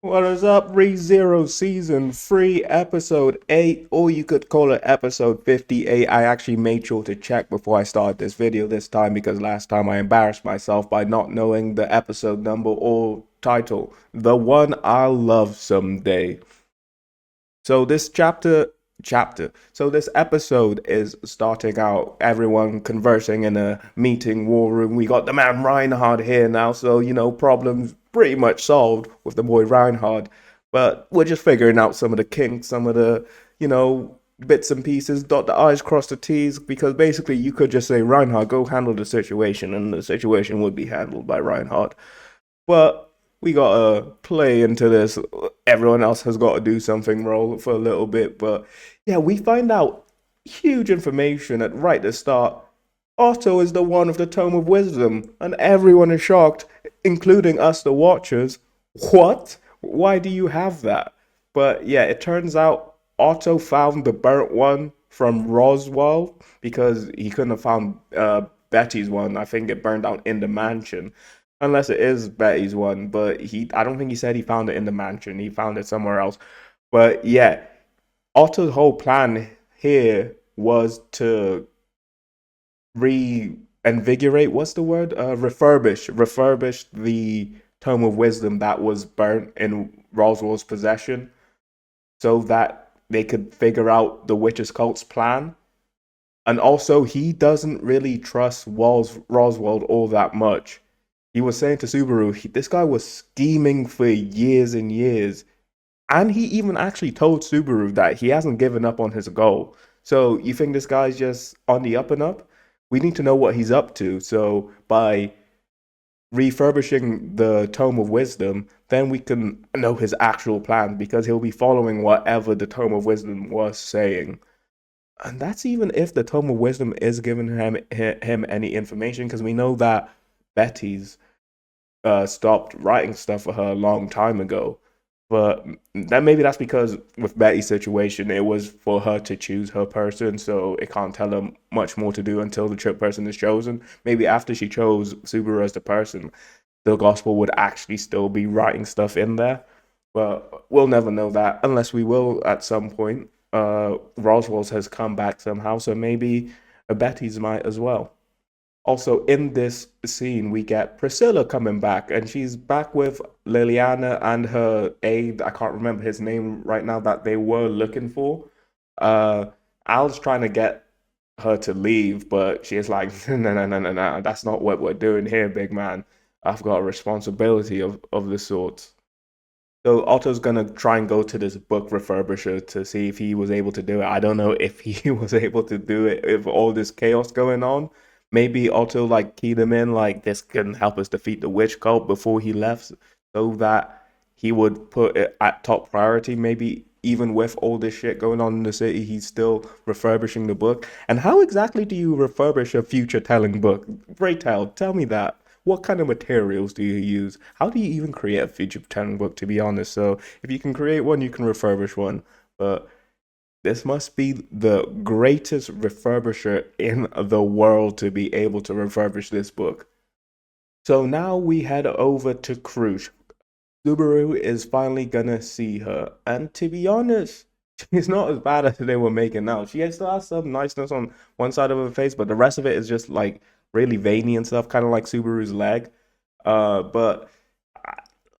What is up, ReZero Season 3, Episode 8, or you could call it Episode 58. I actually made sure to check before I started this video this time because last time I embarrassed myself by not knowing the episode number or title. The one I'll love someday. So this so this episode is starting out everyone conversing in a meeting war room. We got the man Reinhard here now, so problems pretty much solved with the boy Reinhard. But we're just figuring out some of the kinks, some of the, bits and pieces, dot the I's, cross the T's, because basically you could just say, Reinhard, go handle the situation, and the situation would be handled by Reinhard. But we gotta play into this. Everyone else has got to do something role for a little bit. But yeah, we find out huge information at right the start. Otto is the one of the Tome of Wisdom, and everyone is shocked, including us, the Watchers. What? Why do you have that? But yeah, it turns out Otto found the burnt one from Roswell because he couldn't have found Betty's one. I think it burned out in the mansion. Unless it is Betty's one, but I don't think he said he found it in the mansion. He found it somewhere else. But yeah, Otto's whole plan here was to reinvigorate, what's the word? Refurbish the Tome of Wisdom that was burnt in Roswell's possession so that they could figure out the witch's cult's plan. And also, he doesn't really trust Roswell all that much. He was saying to Subaru, this guy was scheming for years and years. And he even actually told Subaru that he hasn't given up on his goal. So you think this guy's just on the up and up? We need to know what he's up to. So by refurbishing the Tome of Wisdom, then we can know his actual plan because he'll be following whatever the Tome of Wisdom was saying. And that's even if the Tome of Wisdom is giving him any information, because we know that Betty's stopped writing stuff for her a long time ago. But that maybe that's because with Betty's situation, it was for her to choose her person, so it can't tell her much more to do until the trip person is chosen. Maybe after she chose Subaru as the person, the gospel would actually still be writing stuff in there. But we'll never know that unless we will at some point. Roswell's has come back somehow, so maybe Betty's might as well. Also, in this scene, we get Priscilla coming back, and she's back with Liliana and her aide. I can't remember his name right now that they were looking for. Uh, Al's trying to get her to leave, but she's like, no, no, no, no, no, that's not what we're doing here, big man. I've got a responsibility of the sort. So Otto's gonna try and go to this book refurbisher to see if he was able to do it. I don't know if he was able to do it with all this chaos going on. Maybe Otto like keyed him in like this can help us defeat the witch cult before he left, so that he would put it at top priority. Maybe even with all this shit going on in the city, he's still refurbishing the book. And how exactly do you refurbish a future telling book? Great tell me that. What kind of materials do you use? How do you even create a feature pattern book, to be honest? So if you can create one, you can refurbish one. But this must be the greatest refurbisher in the world to be able to refurbish this book. So now we head over to Cruise. Subaru is finally gonna see her. And to be honest, she's not as bad as they were making out. She still has some niceness on one side of her face, but the rest of it is just like really veiny and stuff, kind of like Subaru's leg. But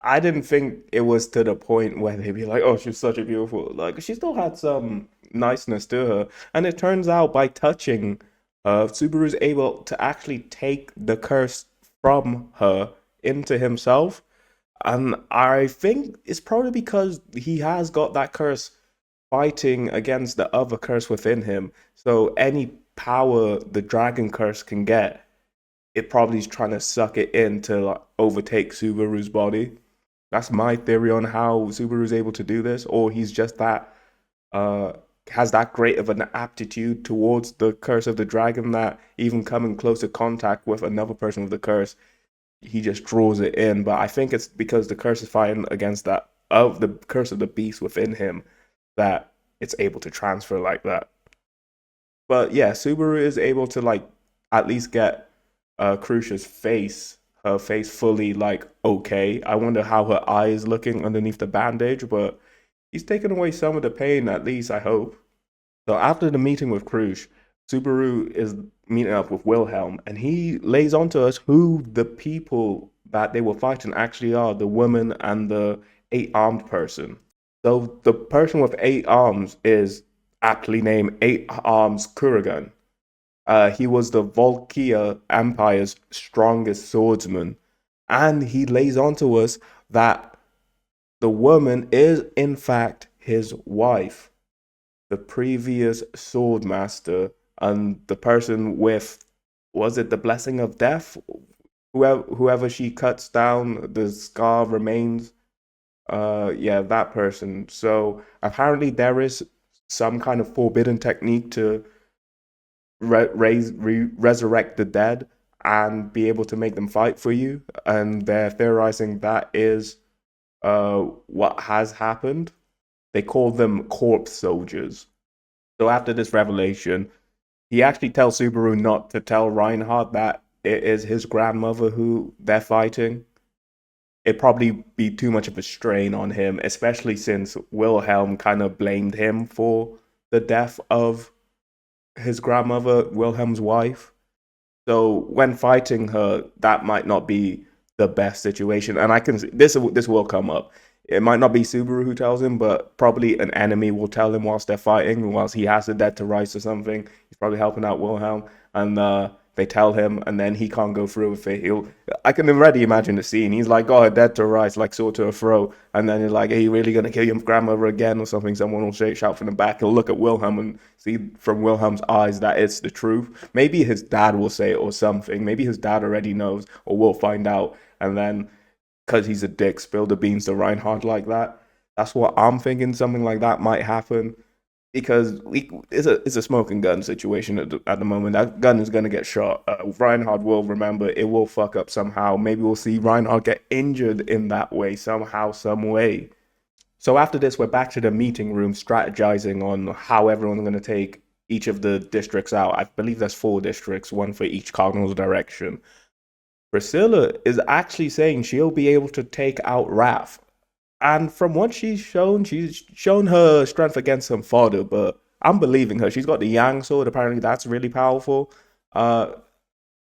I didn't think it was to the point where they'd be like, "Oh, she's such a beautiful." Like she still had some niceness to her, and it turns out by touching her, Subaru's able to actually take the curse from her into himself. And I think it's probably because he has got that curse fighting against the other curse within him. So any power the dragon curse can get, it probably is trying to suck it in to like, overtake Subaru's body. That's my theory on how Subaru's able to do this, or he's just that uh has that great of an aptitude towards the curse of the dragon that even coming closer contact with another person with the curse, he just draws it in. But I think it's because the curse is fighting against that of the curse of the beast within him that it's able to transfer like that. But yeah, Subaru is able to like at least get Crucia's face, her face fully like okay. I wonder how her eye is looking underneath the bandage, but he's taken away some of the pain at least, I hope. So after the meeting with Krush, Subaru is meeting up with Wilhelm, and he lays on to us who the people that they were fighting actually are, the woman and the eight-armed person. So the person with eight arms is aptly named Eight Arms Kurgan. He was the Volkia Empire's strongest swordsman, and he lays on to us that the woman is in fact his wife, the previous swordmaster, and the person with, was it the blessing of death? Whoever she cuts down, the scar remains. Yeah, that person. So apparently there is some kind of forbidden technique to resurrect the dead and be able to make them fight for you, and they're theorizing that is what has happened. They call them corpse soldiers. So after this revelation, he actually tells Subaru not to tell Reinhardt that it is his grandmother who they're fighting. It'd probably be too much of a strain on him, especially since Wilhelm kind of blamed him for the death of his grandmother, Wilhelm's wife. So when fighting her, that might not be the best situation. And I can this will come up. It might not be Subaru who tells him, but probably an enemy will tell him whilst they're fighting, whilst he has the dead to rights or something. He's probably helping out Wilhelm, and they tell him, and then he can't go through with it. I can already imagine the scene. He's like, "Oh, dead to rights, like sword to a throat," and then he's like, "Are you really gonna kill your grandmother again or something?" Someone will shout from the back. He'll look at Wilhelm and see from Wilhelm's eyes that it's the truth. Maybe his dad will say it or something. Maybe his dad already knows, or we'll find out, and then because he's a dick, spill the beans to Reinhardt like that. That's what I'm thinking. Something like that might happen because it's a smoking gun situation at the moment. That gun is going to get shot. Reinhardt will remember. It will fuck up somehow. Maybe we'll see Reinhardt get injured in that way somehow, some way. So after this, we're back to the meeting room, strategizing on how everyone's going to take each of the districts out. I believe there's 4 districts, one for each cardinal's direction. Priscilla is actually saying she'll be able to take out Raph. And from what she's shown her strength against some fodder, but I'm believing her. She's got the Yang sword, apparently that's really powerful. Uh,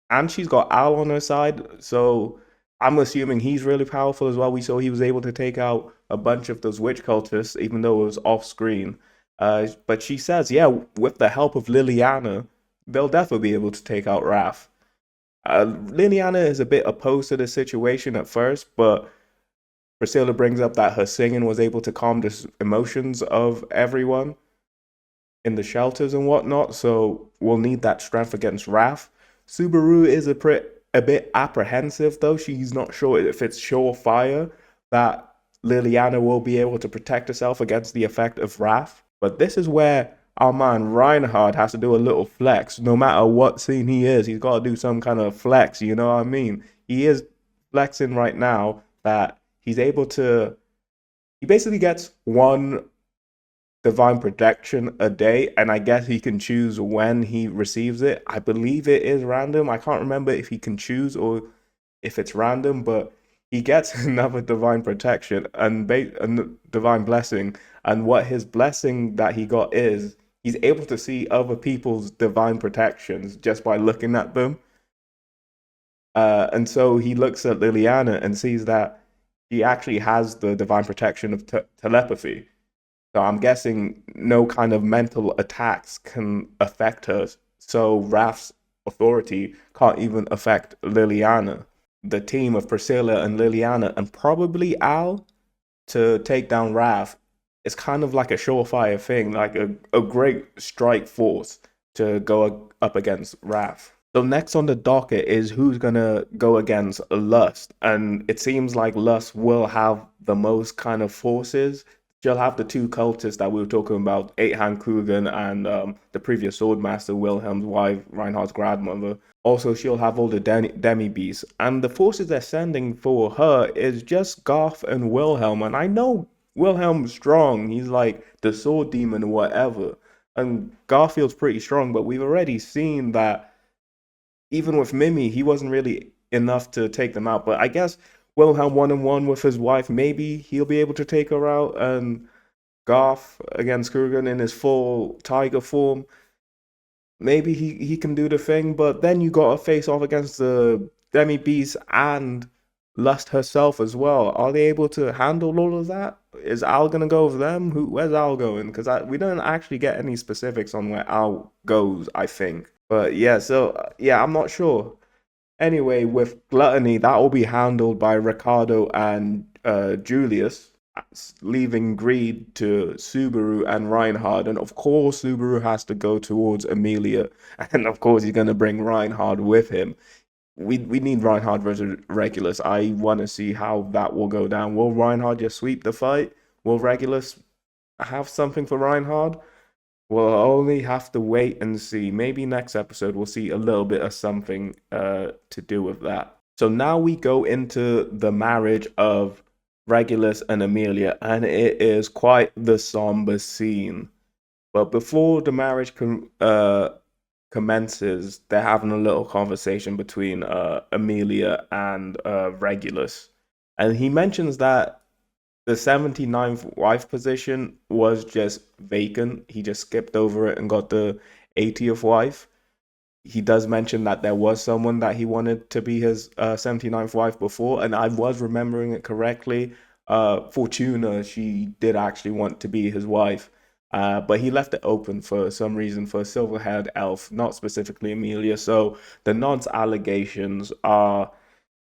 and she's got Al on her side, so I'm assuming he's really powerful as well. We saw he was able to take out a bunch of those witch cultists, even though it was off screen. But she says, yeah, with the help of Liliana, they'll definitely be able to take out Raph. Liliana is a bit opposed to the situation at first, but Priscilla brings up that her singing was able to calm the emotions of everyone in the shelters and whatnot, so we'll need that strength against Raph. Subaru is a bit apprehensive though. She's not sure if it's surefire that Liliana will be able to protect herself against the effect of Raph. But this is where our man Reinhard has to do a little flex. No matter what scene he is, he's got to do some kind of flex, you know what I mean? He is flexing right now that he's able to, he basically gets one divine protection a day, and I guess he can choose when he receives it. I believe it is random. I can't remember if he can choose or if it's random, but he gets another divine protection and a divine blessing. And what his blessing that he got is he's able to see other people's divine protections just by looking at them. And so he looks at Liliana and sees that she actually has the divine protection of telepathy. So I'm guessing no kind of mental attacks can affect her. So Raph's authority can't even affect Liliana. The team of Priscilla and Liliana and probably Al to take down Raph is kind of like a surefire thing, like a great strike force to go up against Raph. So next on the docket is who's gonna go against Lust, and it seems like Lust will have the most kind of forces. She'll have the 2 cultists that we were talking about, Eight-Hand Kugan and the previous Swordmaster, Wilhelm's wife, Reinhardt's grandmother. Also, she'll have all the demi-beasts. And the forces they're sending for her is just Garth and Wilhelm. And I know Wilhelm's strong. He's like the sword demon or whatever. And Garfield's pretty strong, but we've already seen that even with Mimi, he wasn't really enough to take them out. But I guess Wilhelm 1-on-1 with his wife, maybe he'll be able to take her out. And Garth against Kurgan in his full tiger form, maybe he can do the thing. But then you got to face off against the Demi Beast and Lust herself as well. Are they able to handle all of that? Is Al gonna go with them? Where's Al going? Because we don't actually get any specifics on where Al goes, I think. But yeah, so yeah, I'm not sure. Anyway, with Gluttony, that will be handled by Ricardo and Julius, leaving Greed to Subaru and Reinhard. And of course, Subaru has to go towards Amelia. And of course, he's going to bring Reinhard with him. We need Reinhard versus Regulus. I want to see how that will go down. Will Reinhard just sweep the fight? Will Regulus have something for Reinhard? We'll only have to wait and see. Maybe next episode we'll see a little bit of something to do with that. So now we go into the marriage of Regulus and Amelia, and it is quite the somber scene. But before the marriage commences, they're having a little conversation between Amelia and Regulus. And he mentions that the 79th wife position was just vacant. He just skipped over it and got the 80th wife. He does mention that there was someone that he wanted to be his 79th wife before, and I was remembering it correctly. Fortuna, she did actually want to be his wife, but he left it open for some reason for a silver-haired elf, not specifically Amelia. So the nonce allegations are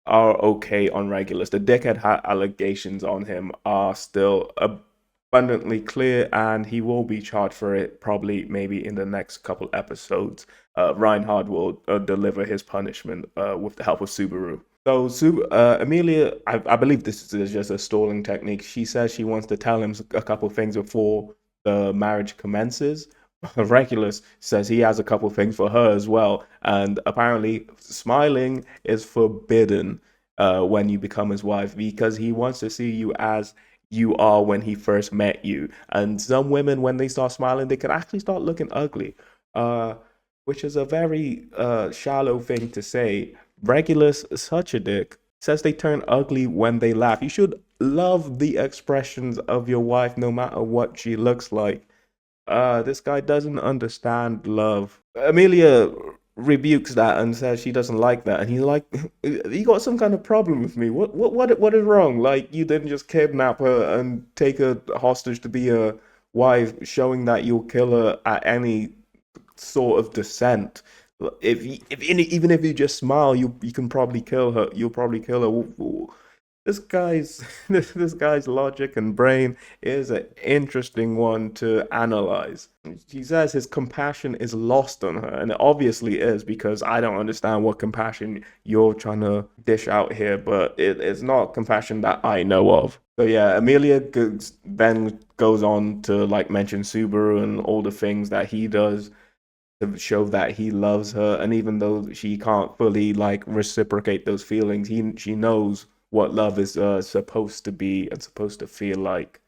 okay on Regulus. The dickhead allegations on him are still abundantly clear, and he will be charged for it probably maybe in the next couple episodes. Reinhard will deliver his punishment with the help of Subaru. So Amelia, I believe this is just a stalling technique. She says she wants to tell him a couple things before the marriage commences. Regulus says he has a couple things for her as well, and apparently smiling is forbidden when you become his wife because he wants to see you as you are when he first met you. And some women, when they start smiling, they can actually start looking ugly, which is a very shallow thing to say. Regulus, such a dick, says they turn ugly when they laugh. You should love the expressions of your wife no matter what she looks like. This guy doesn't understand love. Amelia rebukes that and says she doesn't like that, and he's like, "You got some kind of problem with me? What is wrong? Like you didn't just kidnap her and take her hostage to be a wife, showing that you'll kill her at any sort of dissent. Even if you just smile, you can probably kill her. You'll probably kill her. This guy's this guy's logic and brain is an interesting one to analyze. He says his compassion is lost on her, and it obviously is because I don't understand what compassion you're trying to dish out here, but it's not compassion that I know of. So yeah, Amelia then goes on to like mention Subaru and all the things that he does to show that he loves her, and even though she can't fully like reciprocate those feelings, she knows what love is supposed to be and supposed to feel like.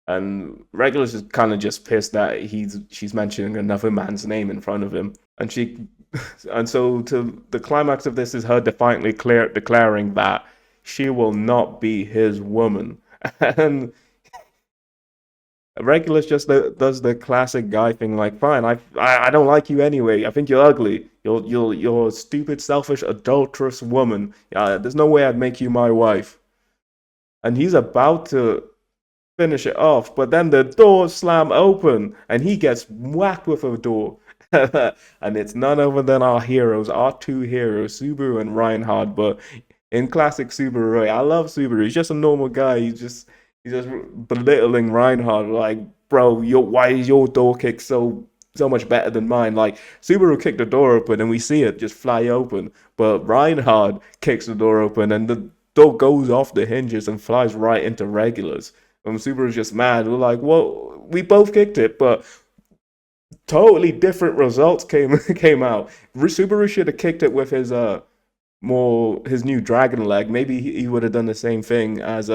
And Regulus is kind of just pissed that she's mentioning another man's name in front of him, and and so to the climax of this is her defiantly declaring that she will not be his woman, and Regulus just does the classic guy thing, like, fine, I don't like you anyway. I think you're ugly. You're a stupid, selfish, adulterous woman. There's no way I'd make you my wife. And he's about to finish it off, but then the doors slam open, and he gets whacked with a door. And it's none other than our heroes, our two heroes, Subaru and Reinhard. But in classic Subaru, I love Subaru. He's just a normal guy. He's just belittling Reinhard, like, bro, why is your door kick so much better than mine? Like, Subaru kicked the door open and we see it just fly open, but Reinhard kicks the door open and the door goes off the hinges and flies right into Regulus. And Subaru's just mad. We're like, well, we both kicked it, but totally different results came out. Subaru should have kicked it with his new dragon leg. Maybe he would have done the same thing as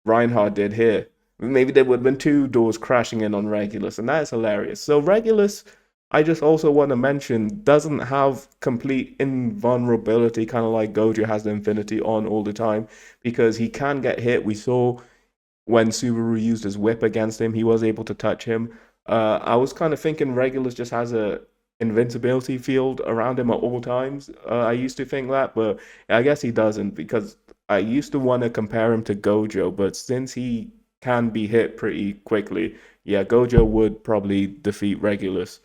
Reinhardt did here. Maybe there would have been two doors crashing in on Regulus, and that is hilarious. So Regulus I just also want to mention doesn't have complete invulnerability, kind of like Gojo has the Infinity on all the time, because he can get hit. We saw when Subaru used his whip against him, he was able to touch him. I was kind of thinking Regulus just has a invincibility field around him at all times. I used to think that, but I guess he doesn't because I used to want to compare him to Gojo, but since he can be hit pretty quickly, yeah, Gojo would probably defeat Regulus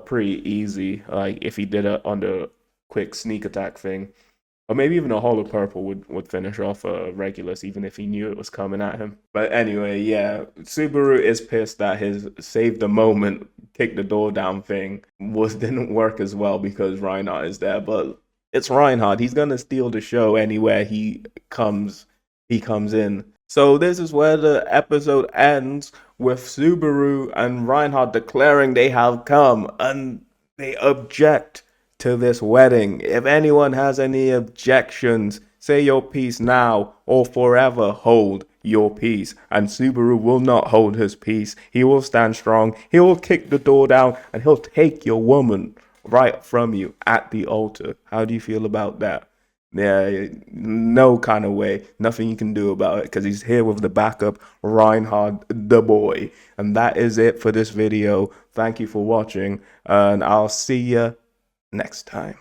pretty easy, like if he did it on the quick sneak attack thing. Or maybe even a Hollow Purple would finish off Regulus, even if he knew it was coming at him. But anyway, yeah, Subaru is pissed that his save the moment, kick the door down thing didn't work as well because Reinhardt is there. But it's Reinhardt; he's gonna steal the show anywhere comes. He comes in. So this is where the episode ends with Subaru and Reinhardt declaring they have come, and they object to this wedding. If anyone has any objections, say your piece now or forever hold your peace. And Subaru will not hold his peace. He will stand strong. He will kick the door down and he'll take your woman right from you at the altar. How do you feel about that? Yeah, no kind of way. Nothing you can do about it because he's here with the backup, Reinhard the boy. And that is it for this video. Thank you for watching, and I'll see you next time.